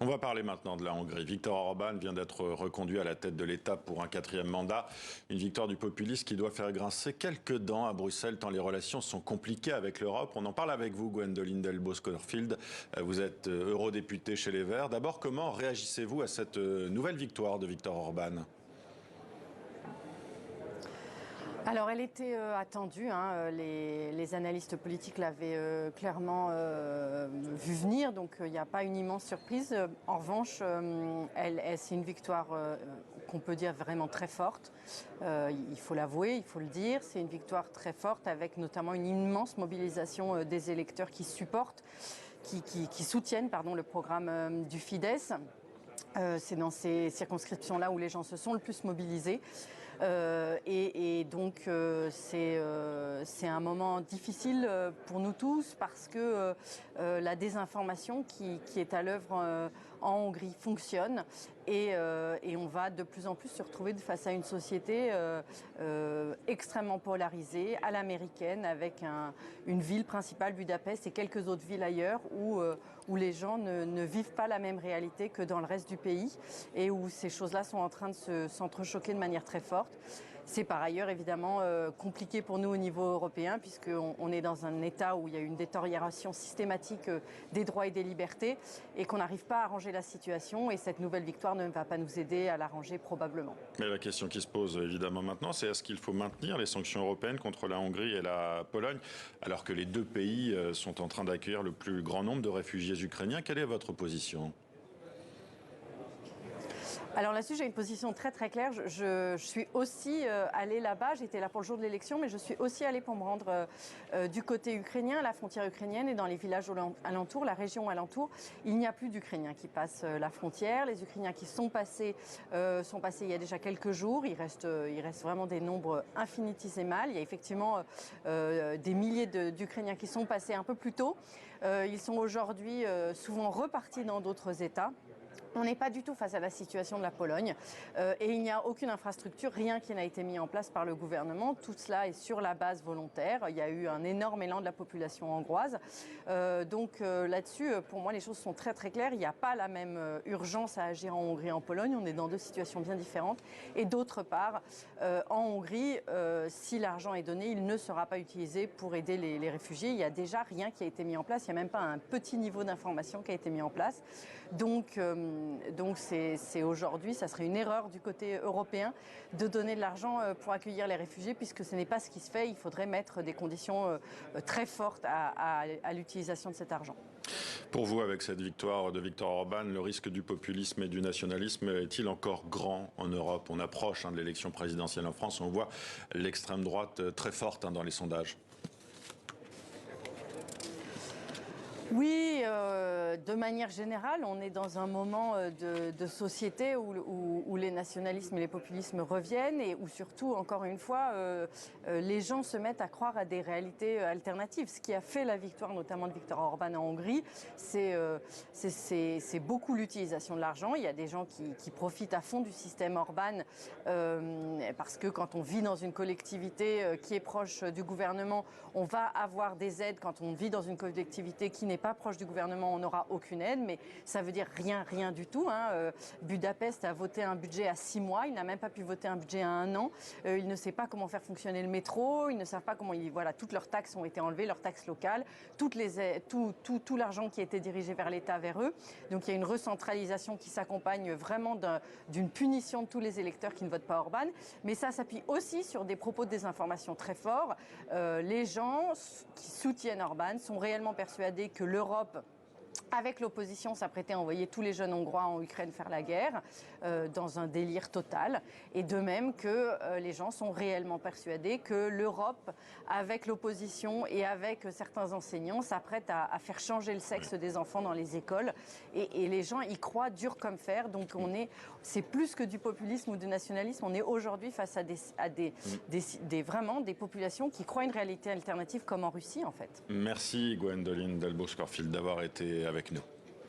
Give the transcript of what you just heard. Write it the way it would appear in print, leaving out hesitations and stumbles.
On va parler maintenant de la Hongrie. Viktor Orban vient d'être reconduit à la tête de l'État pour un 4e mandat. Une victoire du populiste qui doit faire grincer quelques dents à Bruxelles tant les relations sont compliquées avec l'Europe. On en parle avec vous, Gwendoline Delbos-Corfield. Vous êtes eurodéputée chez les Verts. D'abord, comment réagissez-vous à cette nouvelle victoire de Viktor Orban ? Alors, elle était attendue, hein. Les analystes politiques l'avaient clairement vu venir, donc il n'y a pas une immense surprise. En revanche, c'est une victoire qu'on peut dire vraiment très forte. Il faut l'avouer, il faut le dire. C'est une victoire très forte avec notamment une immense mobilisation des électeurs qui supportent, qui soutiennent le programme du Fidesz. C'est dans ces circonscriptions-là où les gens se sont le plus mobilisés. Donc c'est un moment difficile pour nous tous parce que la désinformation qui est à l'œuvre en Hongrie fonctionne et on va de plus en plus se retrouver face à une société extrêmement polarisée, à l'américaine, avec une ville principale, Budapest, et quelques autres villes ailleurs où les gens ne vivent pas la même réalité que dans le reste du pays et où ces choses-là sont en train de s'entrechoquer de manière très forte. C'est par ailleurs évidemment compliqué pour nous au niveau européen puisqu'on est dans un état où il y a une détérioration systématique des droits et des libertés et qu'on n'arrive pas à arranger la situation et cette nouvelle victoire ne va pas nous aider à l'arranger probablement. Mais la question qui se pose évidemment maintenant, c'est est-ce qu'il faut maintenir les sanctions européennes contre la Hongrie et la Pologne alors que les deux pays sont en train d'accueillir le plus grand nombre de réfugiés ukrainiens? Quelle est votre position ? Alors là-dessus, j'ai une position très très claire. Je suis aussi allée là-bas, j'étais là pour le jour de l'élection, mais je suis aussi allée pour me rendre du côté ukrainien, la frontière ukrainienne et dans les villages alentours, la région alentour. Il n'y a plus d'Ukrainiens qui passent la frontière. Les Ukrainiens qui sont passés il y a déjà quelques jours. Il reste vraiment des nombres infinitésimales. Il y a effectivement des milliers d'Ukrainiens qui sont passés un peu plus tôt. Ils sont aujourd'hui souvent repartis dans d'autres États. On n'est pas du tout face à la situation de la Pologne et il n'y a aucune infrastructure, rien qui n'a été mis en place par le gouvernement. Tout cela est sur la base volontaire. Il y a eu un énorme élan de la population hongroise. Là-dessus, pour moi, les choses sont très très claires. Il n'y a pas la même urgence à agir en Hongrie et en Pologne. On est dans deux situations bien différentes. Et d'autre part, en Hongrie, si l'argent est donné, il ne sera pas utilisé pour aider les réfugiés. Il n'y a déjà rien qui a été mis en place. Il n'y a même pas un petit niveau d'information qui a été mis en place. Donc c'est aujourd'hui, ça serait une erreur du côté européen de donner de l'argent pour accueillir les réfugiés puisque ce n'est pas ce qui se fait. Il faudrait mettre des conditions très fortes à l'utilisation de cet argent. Pour vous, avec cette victoire de Viktor Orban, le risque du populisme et du nationalisme est-il encore grand en Europe? On approche de l'élection présidentielle en France, on voit l'extrême droite très forte dans les sondages. Oui, de manière générale, on est dans un moment de société où les nationalismes et les populismes reviennent et où surtout, encore une fois, les gens se mettent à croire à des réalités alternatives. Ce qui a fait la victoire notamment de Viktor Orban en Hongrie, c'est beaucoup l'utilisation de l'argent. Il y a des gens qui profitent à fond du système Orban parce que quand on vit dans une collectivité qui est proche du gouvernement, on va avoir des aides. Quand on vit dans une collectivité qui n'est pas proche du gouvernement, on n'aura aucune aide, mais ça veut dire rien du tout. Budapest a voté un budget à 6 mois, il n'a même pas pu voter un budget à 1 an. Il ne sait pas comment faire fonctionner le métro, ils ne savent pas comment... toutes leurs taxes ont été enlevées, leurs taxes locales, tout l'argent qui était dirigé vers l'État, vers eux. Donc il y a une recentralisation qui s'accompagne vraiment d'une punition de tous les électeurs qui ne votent pas Orban. Mais ça s'appuie aussi sur des propos de désinformation très forts. Les gens qui soutiennent Orban sont réellement persuadés que l'Europe, avec l'opposition, s'apprêtait à envoyer tous les jeunes Hongrois en Ukraine faire la guerre, dans un délire total. Et de même que les gens sont réellement persuadés que l'Europe, avec l'opposition et avec certains enseignants, s'apprête à faire changer le sexe des enfants dans les écoles. Et les gens y croient dur comme fer. Donc c'est plus que du populisme ou du nationalisme. On est aujourd'hui face à vraiment des populations qui croient une réalité alternative comme en Russie, en fait. Merci Gwendoline Delbos-Corfield d'avoir été avec nous.